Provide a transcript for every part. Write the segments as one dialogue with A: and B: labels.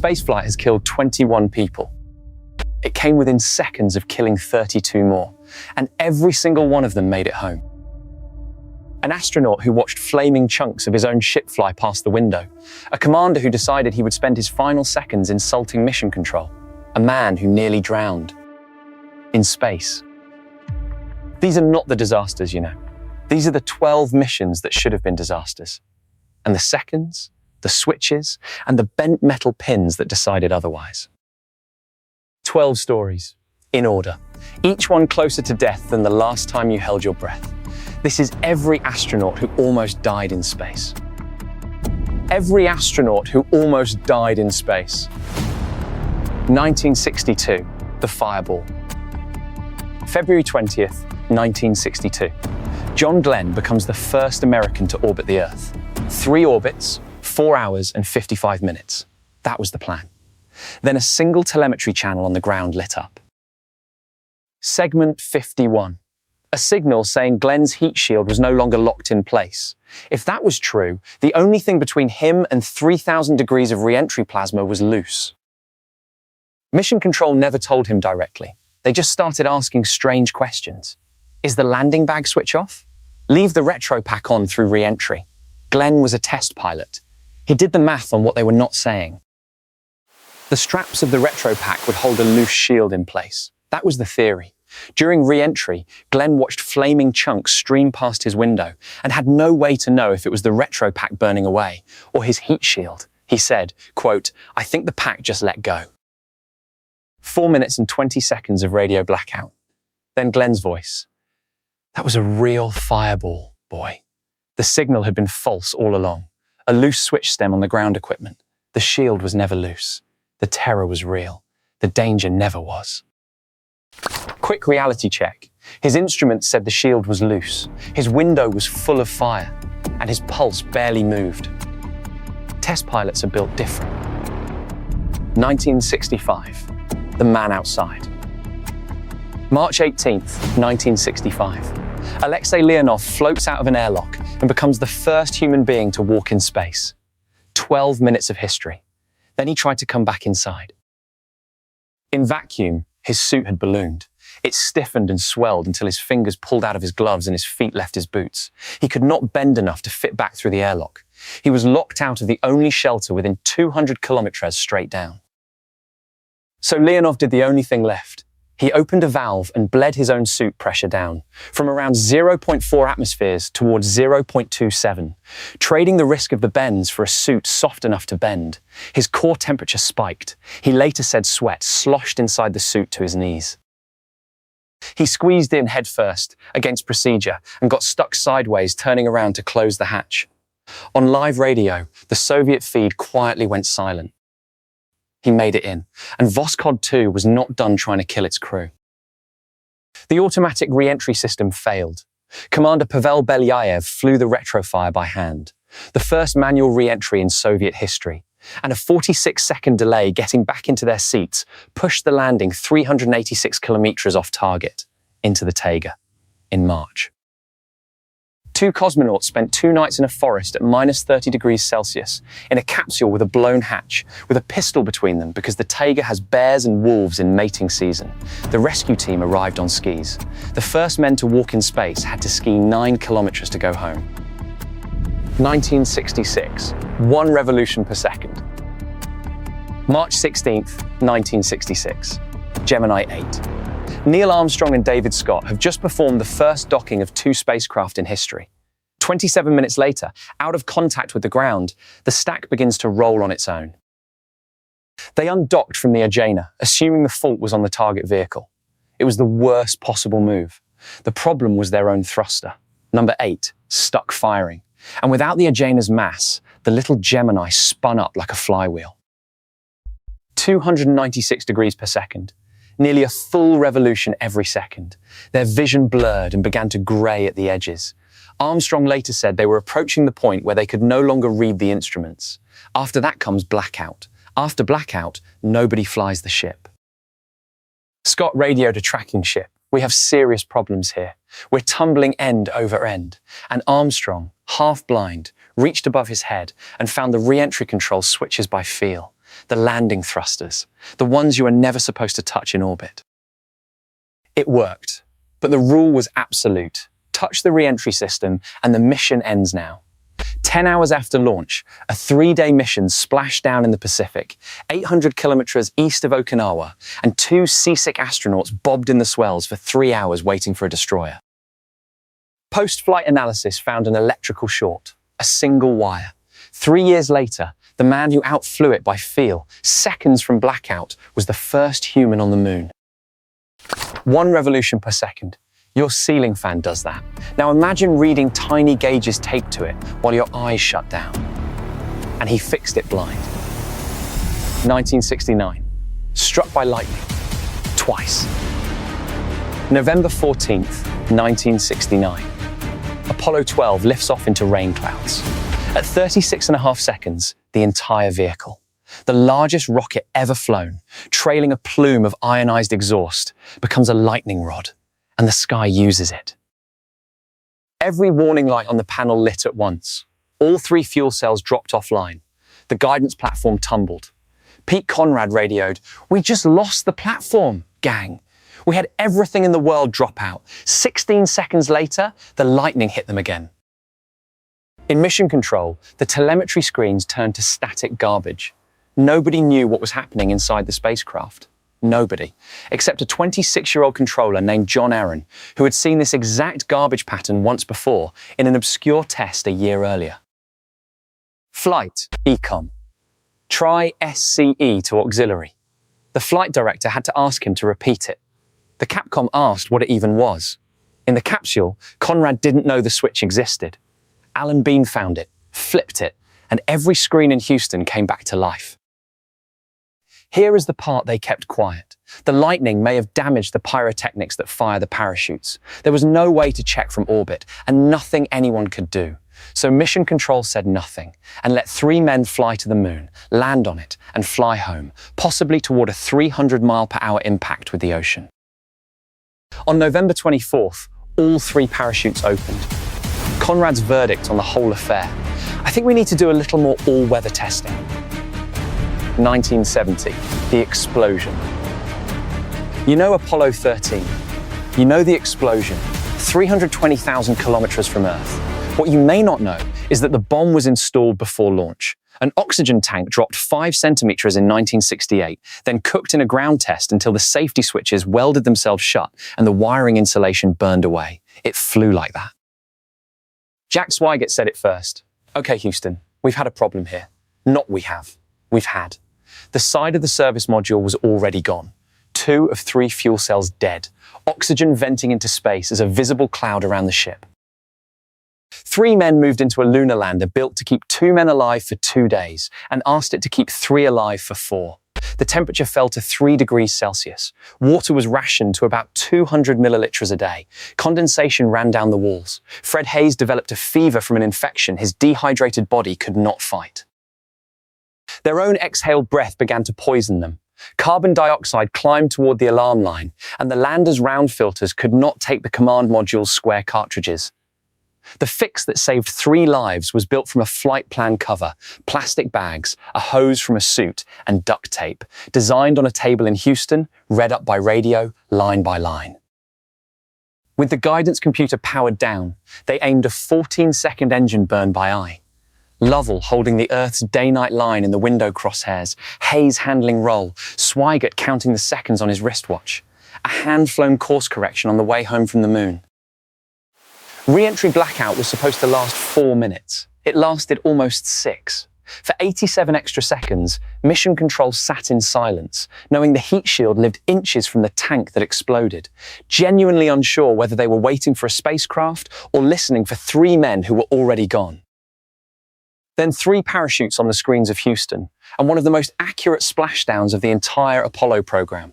A: Spaceflight has killed 21 people. It came within seconds of killing 32 more, and every single one of them made it home. An astronaut who watched flaming chunks of his own ship fly past the window. A commander who decided he would spend his final seconds insulting mission control. A man who nearly drowned. In space. These are not the disasters, you know. These are the 12 missions that should have been disasters. And the seconds, the switches, and the bent metal pins that decided otherwise. 12 stories, in order. Each one closer to death than the last time you held your breath. This is every astronaut who almost died in space. Every astronaut who almost died in space. 1962, the fireball. February 20th, 1962. John Glenn becomes the first American to orbit the Earth. 3 orbits, 4 hours and 55 minutes. That was the plan. Then a single telemetry channel on the ground lit up. Segment 51. A signal saying Glenn's heat shield was no longer locked in place. If that was true, the only thing between him and 3,000 degrees of re-entry plasma was loose. Mission Control never told him directly. They just started asking strange questions. Is the landing bag switch off? Leave the retro pack on through re-entry. Glenn was a test pilot. He did the math on what they were not saying. The straps of the retro pack would hold a loose shield in place. That was the theory. During re-entry, Glenn watched flaming chunks stream past his window and had no way to know if it was the retro pack burning away or his heat shield. He said, quote, "I think the pack just let go." 4 minutes and 20 seconds of radio blackout. Then Glenn's voice. "That was a real fireball, boy." The signal had been false all along. A loose switch stem on the ground equipment. The shield was never loose. The terror was real. The danger never was. Quick reality check. His instruments said the shield was loose. His window was full of fire, and his pulse barely moved. Test pilots are built different. 1965. The man outside. March 18th, 1965. Alexei Leonov floats out of an airlock and becomes the first human being to walk in space. 12 minutes of history. Then he tried to come back inside. In vacuum, his suit had ballooned. It stiffened and swelled until his fingers pulled out of his gloves and his feet left his boots. He could not bend enough to fit back through the airlock. He was locked out of the only shelter within 200 kilometres straight down. So Leonov did the only thing left. He opened a valve and bled his own suit pressure down, from around 0.4 atmospheres towards 0.27, trading the risk of the bends for a suit soft enough to bend. His core temperature spiked. He later said sweat sloshed inside the suit to his knees. He squeezed in headfirst against procedure and got stuck sideways, turning around to close the hatch. On live radio, the Soviet feed quietly went silent. He made it in, and Voskhod 2 was not done trying to kill its crew. The automatic re-entry system failed. Commander Pavel Belyayev flew the retrofire by hand, the first manual re-entry in Soviet history, and a 46-second delay getting back into their seats pushed the landing 386 kilometres off target into the Taiga in March. 2 cosmonauts spent 2 nights in a forest at -30 degrees Celsius in a capsule with a blown hatch, with a pistol between them because the Taiga has bears and wolves in mating season. The rescue team arrived on skis. The first men to walk in space had to ski 9 kilometres to go home. 1966, 1 revolution per second. March 16th, 1966, Gemini 8. Neil Armstrong and David Scott have just performed the first docking of 2 spacecraft in history. 27 minutes later, out of contact with the ground, the stack begins to roll on its own. They undocked from the Agena, assuming the fault was on the target vehicle. It was the worst possible move. The problem was their own thruster. Number 8, stuck firing. And without the Agena's mass, the little Gemini spun up like a flywheel. 296 degrees per second. Nearly a full revolution every second. Their vision blurred and began to grey at the edges. Armstrong later said they were approaching the point where they could no longer read the instruments. After that comes blackout. After blackout, nobody flies the ship. Scott radioed a tracking ship. "We have serious problems here. We're tumbling end over end." And Armstrong, half blind, reached above his head and found the re-entry control switches by feel. the landing thrusters, the ones you are never supposed to touch in orbit. It worked, but the rule was absolute. Touch the re-entry system and the mission ends now. 10 hours after launch, a 3-day mission splashed down in the Pacific, 800 kilometres east of Okinawa, and 2 seasick astronauts bobbed in the swells for 3 hours waiting for a destroyer. Post-flight analysis found an electrical short, a single wire. 3 years later, the man who outflew it by feel, seconds from blackout, was the first human on the moon. 1 revolution per second. Your ceiling fan does that. Now imagine reading tiny gauges taped to it while your eyes shut down. And he fixed it blind. 1969. Struck by lightning. Twice. November 14th, 1969. Apollo 12 lifts off into rain clouds. At 36.5 seconds, the entire vehicle, the largest rocket ever flown, trailing a plume of ionized exhaust, becomes a lightning rod, and the sky uses it. Every warning light on the panel lit at once. All 3 fuel cells dropped offline. The guidance platform tumbled. Pete Conrad radioed, "We just lost the platform, gang." We had everything in the world drop out. 16 seconds later, the lightning hit them again. In mission control, the telemetry screens turned to static garbage. Nobody knew what was happening inside the spacecraft. Nobody, except a 26-year-old controller named John Aaron, who had seen this exact garbage pattern once before in an obscure test a year earlier. Flight, ECOM. Try SCE to auxiliary. The flight director had to ask him to repeat it. The Capcom asked what it even was. In the capsule, Conrad didn't know the switch existed. Alan Bean found it, flipped it, and every screen in Houston came back to life. Here is the part they kept quiet. The lightning may have damaged the pyrotechnics that fire the parachutes. There was no way to check from orbit, and nothing anyone could do. So Mission Control said nothing, and let 3 men fly to the moon, land on it, and fly home, possibly toward a 300-mile-per-hour impact with the ocean. On November 24th, all 3 parachutes opened. Conrad's verdict on the whole affair: "I think we need to do a little more all-weather testing." 1970, the explosion. You know Apollo 13. You know the explosion, 320,000 kilometres from Earth. What you may not know is that the bomb was installed before launch. An oxygen tank dropped 5 centimetres in 1968, then cooked in a ground test until the safety switches welded themselves shut and the wiring insulation burned away. It flew like that. Jack Swigert said it first. "Okay, Houston, we've had a problem here." Not we have. We've had. The side of the service module was already gone. 2 of 3 fuel cells dead. Oxygen venting into space as a visible cloud around the ship. 3 men moved into a lunar lander built to keep 2 men alive for 2 days and asked it to keep 3 alive for 4. The temperature fell to 3 degrees Celsius. Water was rationed to about 200 milliliters a day. Condensation ran down the walls. Fred Hayes developed a fever from an infection his dehydrated body could not fight. Their own exhaled breath began to poison them. Carbon dioxide climbed toward the alarm line, and the lander's round filters could not take the command module's square cartridges. The fix that saved 3 lives was built from a flight plan cover, plastic bags, a hose from a suit, and duct tape, designed on a table in Houston, read up by radio, line by line. With the guidance computer powered down, they aimed a 14-second engine burn by eye. Lovell holding the Earth's day-night line in the window crosshairs, Hayes handling roll, Swigert counting the seconds on his wristwatch, a hand-flown course correction on the way home from the moon. Re-entry blackout was supposed to last 4 minutes. It lasted almost 6. For 87 extra seconds, Mission Control sat in silence, knowing the heat shield lived inches from the tank that exploded, genuinely unsure whether they were waiting for a spacecraft or listening for 3 men who were already gone. Then 3 parachutes on the screens of Houston, and one of the most accurate splashdowns of the entire Apollo program.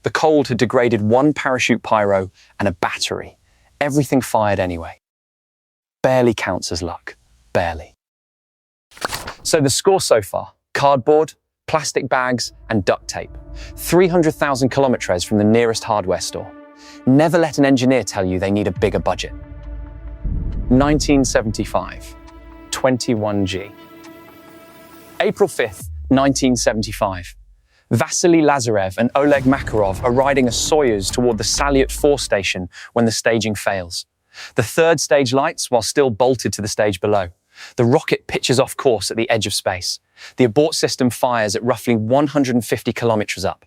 A: The cold had degraded 1 parachute pyro and a battery. Everything fired anyway. Barely counts as luck. Barely. So the score so far: cardboard, plastic bags, and duct tape. 300,000 kilometres from the nearest hardware store. Never let an engineer tell you they need a bigger budget. 1975. 21G. April 5th, 1975. Vasily Lazarev and Oleg Makarov are riding a Soyuz toward the Salyut 4 station when the staging fails. The third stage lights while still bolted to the stage below. The rocket pitches off course at the edge of space. The abort system fires at roughly 150 kilometres up.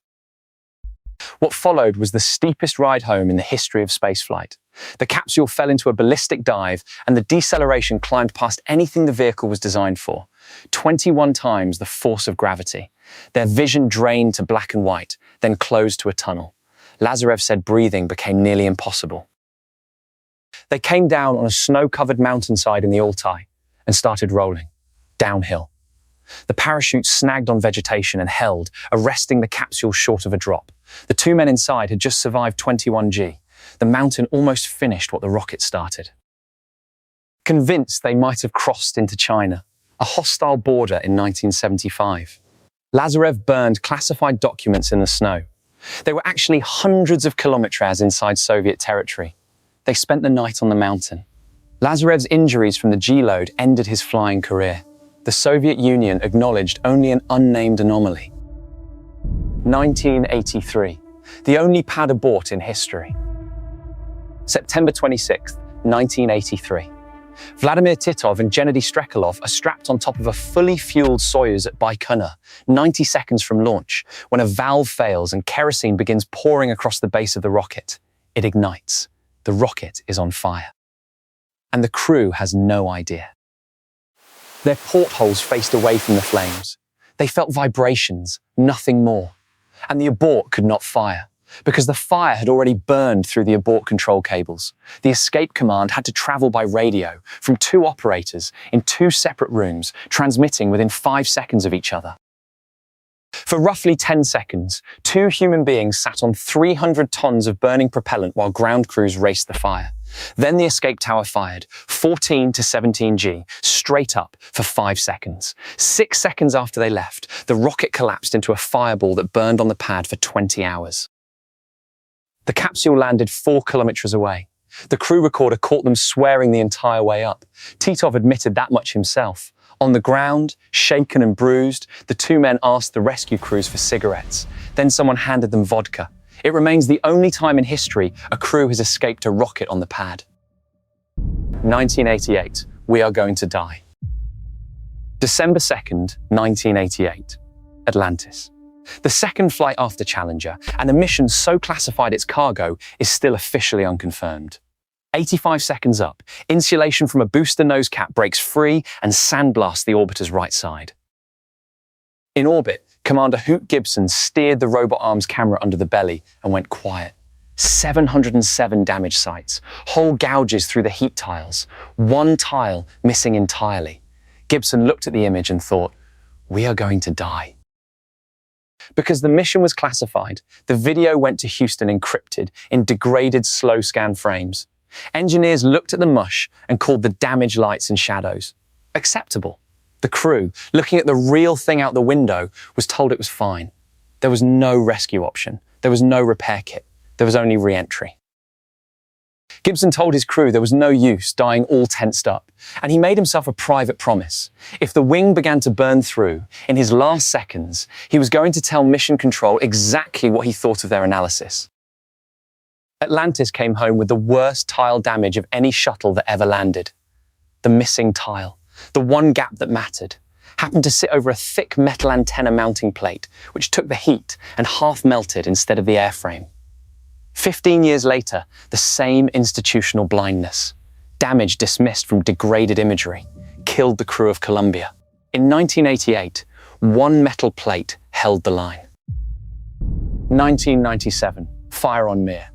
A: What followed was the steepest ride home in the history of spaceflight. The capsule fell into a ballistic dive and the deceleration climbed past anything the vehicle was designed for. 21 times the force of gravity. Their vision drained to black and white, then closed to a tunnel. Lazarev said breathing became nearly impossible. They came down on a snow-covered mountainside in the Altai and started rolling, downhill. The parachute snagged on vegetation and held, arresting the capsule short of a drop. The two men inside had just survived 21G. The mountain almost finished what the rocket started. Convinced they might have crossed into China, a hostile border in 1975. Lazarev burned classified documents in the snow. They were actually hundreds of kilometres inside Soviet territory. They spent the night on the mountain. Lazarev's injuries from the G-load ended his flying career. The Soviet Union acknowledged only an unnamed anomaly. 1983, the only pad abort in history. September 26, 1983. Vladimir Titov and Gennady Strekalov are strapped on top of a fully fueled Soyuz at Baikonur, 90 seconds from launch, when a valve fails and kerosene begins pouring across the base of the rocket. It ignites. The rocket is on fire. And the crew has no idea. Their portholes faced away from the flames. They felt vibrations, nothing more. And the abort could not fire, because the fire had already burned through the abort control cables. The escape command had to travel by radio from two operators in two separate rooms, transmitting within 5 seconds of each other. For roughly 10 seconds, two human beings sat on 300 tons of burning propellant while ground crews raced the fire. Then the escape tower fired 14 to 17G straight up for 5 seconds. 6 seconds after they left, the rocket collapsed into a fireball that burned on the pad for 20 hours. The capsule landed 4 kilometres away. The crew recorder caught them swearing the entire way up. Titov admitted that much himself. On the ground, shaken and bruised, the two men asked the rescue crews for cigarettes. Then someone handed them vodka. It remains the only time in history a crew has escaped a rocket on the pad. 1988, we are going to die. December 2nd, 1988, Atlantis. The second flight after Challenger, and a mission so classified its cargo is still officially unconfirmed. 85 seconds up, insulation from a booster nose cap breaks free and sandblasts the orbiter's right side. In orbit, Commander Hoot Gibson steered the robot arms camera under the belly and went quiet. 707 damage sites, whole gouges through the heat tiles, one tile missing entirely. Gibson looked at the image and thought, we are going to die. Because the mission was classified, the video went to Houston encrypted in degraded slow scan frames. Engineers looked at the mush and called the damaged lights and shadows acceptable. The crew, looking at the real thing out the window, was told it was fine. There was no rescue option. There was no repair kit. There was only re-entry. Gibson told his crew there was no use dying all tensed up, and he made himself a private promise. If the wing began to burn through, in his last seconds, he was going to tell Mission Control exactly what he thought of their analysis. Atlantis came home with the worst tile damage of any shuttle that ever landed. The missing tile, the one gap that mattered, happened to sit over a thick metal antenna mounting plate, which took the heat and half melted instead of the airframe. 15 years later, the same institutional blindness, damage dismissed from degraded imagery, killed the crew of Columbia. In 1988, one metal plate held the line. 1997, fire on Mir.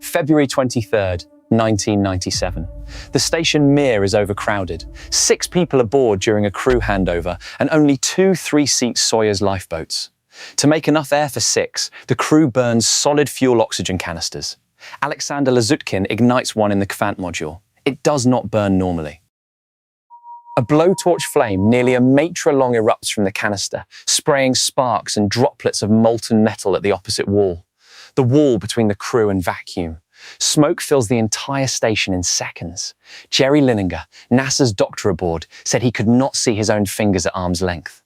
A: February 23rd, 1997. The station Mir is overcrowded. 6 people aboard during a crew handover and only 2 3-seat Soyuz lifeboats. To make enough air for 6, the crew burns solid fuel oxygen canisters. Alexander Lazutkin ignites one in the Kvant module. It does not burn normally. A blowtorch flame nearly a metre long erupts from the canister, spraying sparks and droplets of molten metal at the opposite wall. The wall between the crew and vacuum. Smoke fills the entire station in seconds. Jerry Lininger, NASA's doctor aboard, said he could not see his own fingers at arm's length.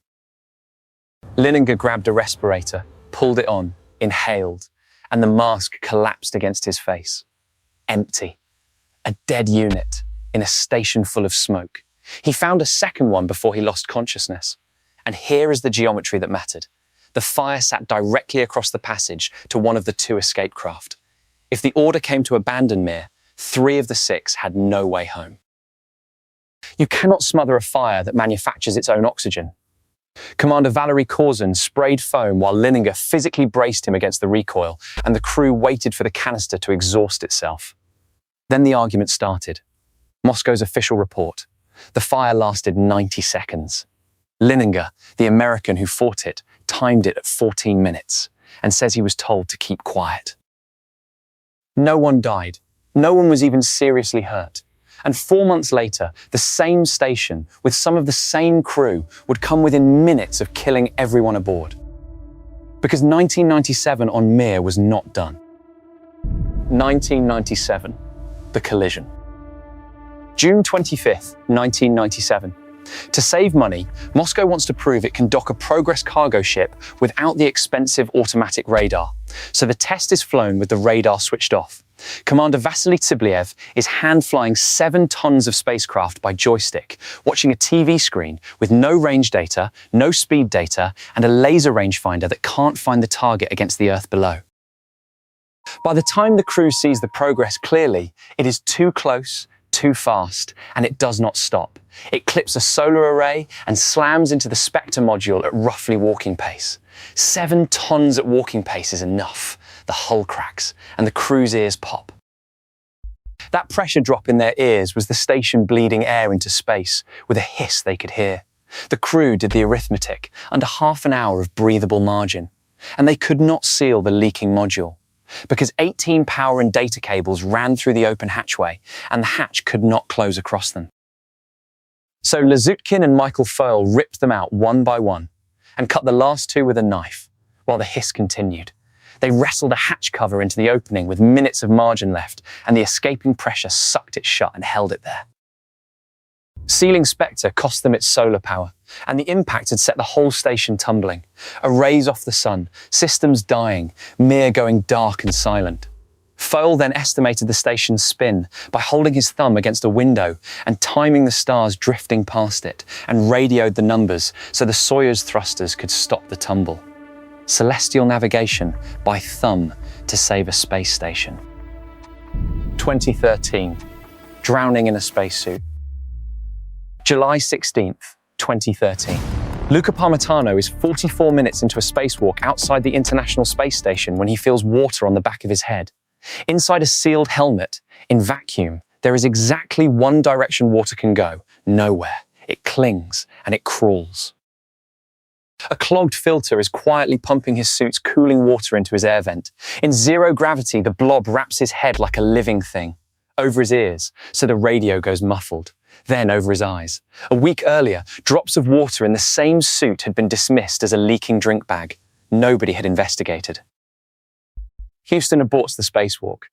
A: Lininger grabbed a respirator, pulled it on, inhaled, and the mask collapsed against his face. Empty. A dead unit in a station full of smoke. He found a second one before he lost consciousness. And here is the geometry that mattered. The fire sat directly across the passage to one of the two escape craft. If the order came to abandon Mir, 3 of the 6 had no way home. You cannot smother a fire that manufactures its own oxygen. Commander Valery Korzun sprayed foam while Lininger physically braced him against the recoil, and the crew waited for the canister to exhaust itself. Then the argument started. Moscow's official report. The fire lasted 90 seconds. Lininger, the American who fought it, timed it at 14 minutes and says he was told to keep quiet. No one died. No one was even seriously hurt. And 4 months later, the same station with some of the same crew would come within minutes of killing everyone aboard. Because 1997 on Mir was not done. 1997, the collision. June 25th, 1997. To save money, Moscow wants to prove it can dock a Progress cargo ship without the expensive automatic radar. So the test is flown with the radar switched off. Commander Vasily Tsibliev is hand-flying 7 tons of spacecraft by joystick, watching a TV screen with no range data, no speed data, and a laser rangefinder that can't find the target against the Earth below. By the time the crew sees the Progress clearly, it is too close, too fast, and it does not stop. It clips a solar array and slams into the Spectre module at roughly walking pace. 7 tons at walking pace is enough. The hull cracks, and the crew's ears pop. That pressure drop in their ears was the station bleeding air into space with a hiss they could hear. The crew did the arithmetic under half an hour of breathable margin, and they could not seal the leaking module because 18 power and data cables ran through the open hatchway, and the hatch could not close across them. So Lazutkin and Michael Foyle ripped them out one by one and cut the last 2 with a knife, while the hiss continued. They wrestled a hatch cover into the opening with minutes of margin left, and the escaping pressure sucked it shut and held it there. Sealing Spectre cost them its solar power, and the impact had set the whole station tumbling. Arrays off the sun, systems dying, Mir going dark and silent. Foyle then estimated the station's spin by holding his thumb against a window and timing the stars drifting past it, and radioed the numbers so the Soyuz thrusters could stop the tumble. Celestial navigation by thumb to save a space station. 2013, drowning in a spacesuit. July 16th, 2013. Luca Parmitano is 44 minutes into a spacewalk outside the International Space Station when he feels water on the back of his head. Inside a sealed helmet, in vacuum, there is exactly one direction water can go, nowhere. It clings and it crawls. A clogged filter is quietly pumping his suit's cooling water into his air vent. In zero gravity, the blob wraps his head like a living thing. Over his ears, so the radio goes muffled. Then over his eyes. A week earlier, drops of water in the same suit had been dismissed as a leaking drink bag. Nobody had investigated. Houston aborts the spacewalk.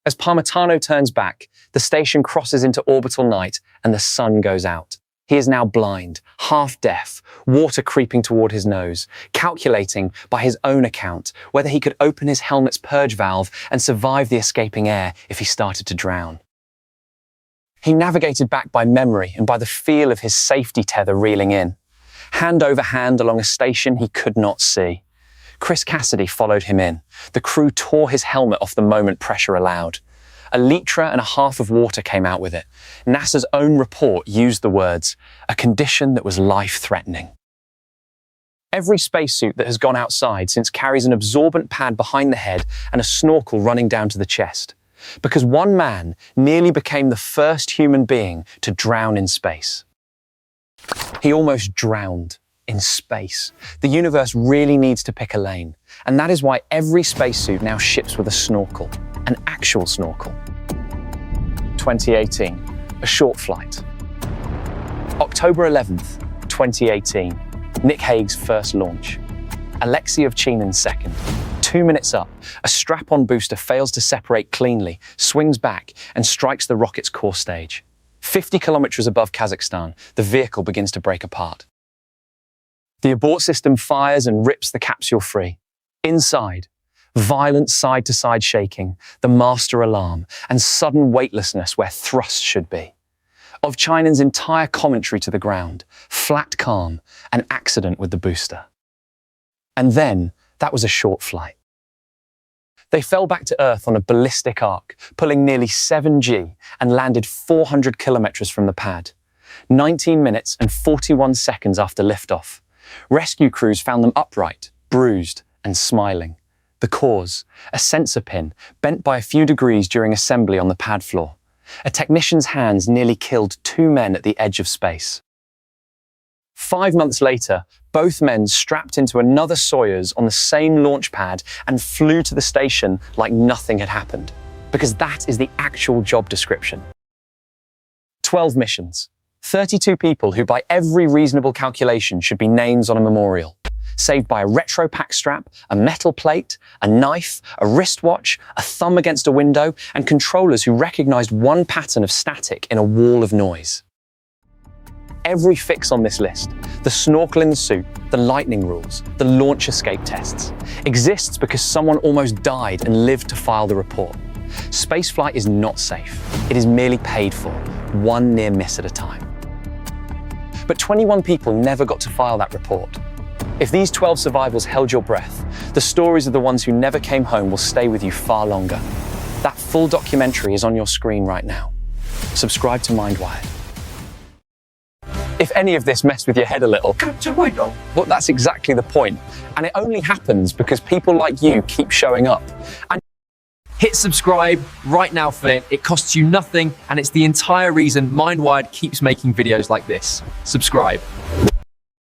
A: As Parmitano turns back, the station crosses into orbital night and the sun goes out. He is now blind, half deaf, water creeping toward his nose, calculating, by his own account, whether he could open his helmet's purge valve and survive the escaping air if he started to drown. He navigated back by memory and by the feel of his safety tether reeling in. Hand over hand along a station he could not see. Chris Cassidy followed him in. The crew tore his helmet off the moment pressure allowed. 1.5 litres of water came out with it. NASA's own report used the words, a condition that was life-threatening. Every spacesuit that has gone outside since carries an absorbent pad behind the head and a snorkel running down to the chest. Because one man nearly became the first human being to drown in space. He almost drowned in space. The universe really needs to pick a lane, and that is why every spacesuit now ships with a snorkel, an actual snorkel. 2018, a short flight. October 11th, 2018, Nick Hague's first launch. Alexei Leonov's second. 2 minutes up, a strap-on booster fails to separate cleanly, swings back, and strikes the rocket's core stage. 50 kilometres above Kazakhstan, the vehicle begins to break apart. The abort system fires and rips the capsule free. Inside, violent side-to-side shaking, the master alarm, and sudden weightlessness where thrust should be. Of China's entire commentary to the ground, flat calm, an accident with the booster. And then, that was a short flight. They fell back to Earth on a ballistic arc, pulling nearly 7G, and landed 400 kilometres from the pad. 19 minutes and 41 seconds after liftoff. Rescue crews found them upright, bruised, and smiling. The cause, a sensor pin, bent by a few degrees during assembly on the pad floor. A technician's hands nearly killed 2 men at the edge of space. 5 months later, both men strapped into another Soyuz on the same launch pad and flew to the station like nothing had happened, because that is the actual job description. 12 missions, 32 people who by every reasonable calculation should be names on a memorial, saved by a retro pack strap, a metal plate, a knife, a wristwatch, a thumb against a window, and controllers who recognized one pattern of static in a wall of noise. Every fix on this list, the snorkel in the suit, the lightning rules, the launch escape tests, exists because someone almost died and lived to file the report. Spaceflight is not safe. It is merely paid for, one near miss at a time. But 21 people never got to file that report. If these 12 survivals held your breath, the stories of the ones who never came home will stay with you far longer. That full documentary is on your screen right now. Subscribe to MindWired. If any of this messed with your head a little, well, that's exactly the point. And it only happens because people like you keep showing up. And
B: hit subscribe right now for it. It costs you nothing, and it's the entire reason MindWired keeps making videos like this. Subscribe.